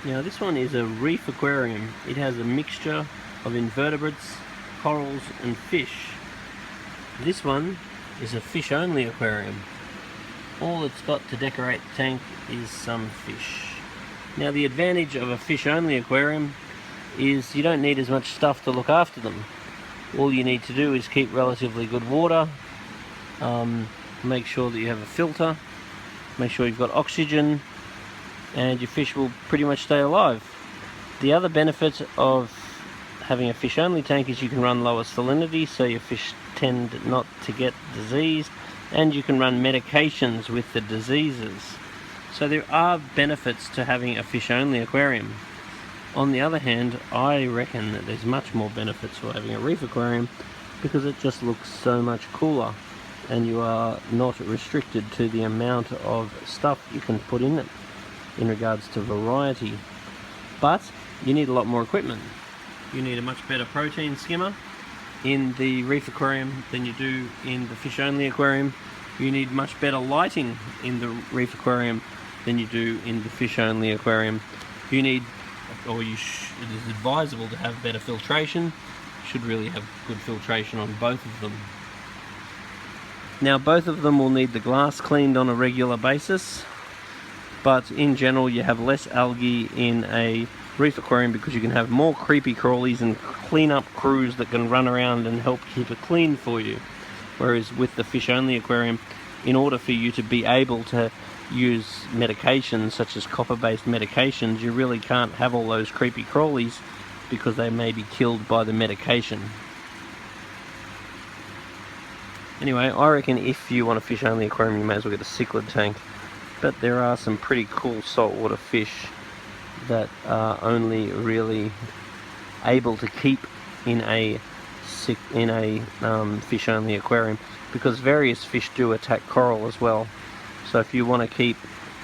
Now this one is a reef aquarium. It has a mixture of invertebrates, corals and fish. This one is a fish only aquarium. All it's got to decorate the tank is some fish. Now the advantage of a fish only aquarium is you don't need as much stuff to look after them. All you need to do is keep relatively good water, make sure that you have a filter, make sure you've got oxygen, and your fish will pretty much stay alive. The other benefit of having a fish only tank is you can run lower salinity, so your fish tend not to get diseased, and you can run medications with the diseases. So there are benefits to having a fish only aquarium. On the other hand, I reckon that there's much more benefits for having a reef aquarium because it just looks so much cooler and you are not restricted to the amount of stuff you can put in it in regards to variety. But you need a lot more equipment. You need a much better protein skimmer in the reef aquarium than you do in the fish only aquarium. You need much better lighting in the reef aquarium than you do in the fish only aquarium. You need, or it is advisable to have better filtration. You should really have good filtration on both of them. Now both of them will need the glass cleaned on a regular basis, but in general you have less algae in a reef aquarium because you can have more creepy crawlies and clean up crews that can run around and help keep it clean for you. Whereas with the fish only aquarium, in order for you to be able to use medications such as copper-based medications, you really can't have all those creepy crawlies because they may be killed by the medication. Anyway, I reckon if you want a fish only aquarium you may as well get a cichlid tank, but there are some pretty cool saltwater fish that are only really able to keep in a fish only aquarium because various fish do attack coral as well. So if you want to keep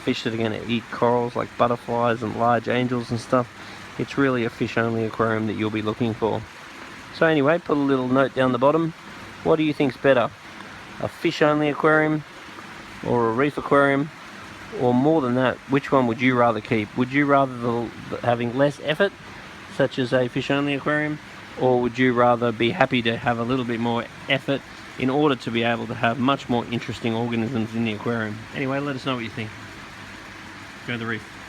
fish that are going to eat corals like butterflies and large angels and stuff, it's really a fish only aquarium that you'll be looking for. So anyway, put a little note down the bottom. What do you think's better? A fish only aquarium or a reef aquarium? Or more than that, which one would you rather keep? Would you rather having less effort, such as a fish only aquarium, or would you rather be happy to have a little bit more effort in order to be able to have much more interesting organisms in the aquarium? Anyway, let us know what you think. Go to the reef.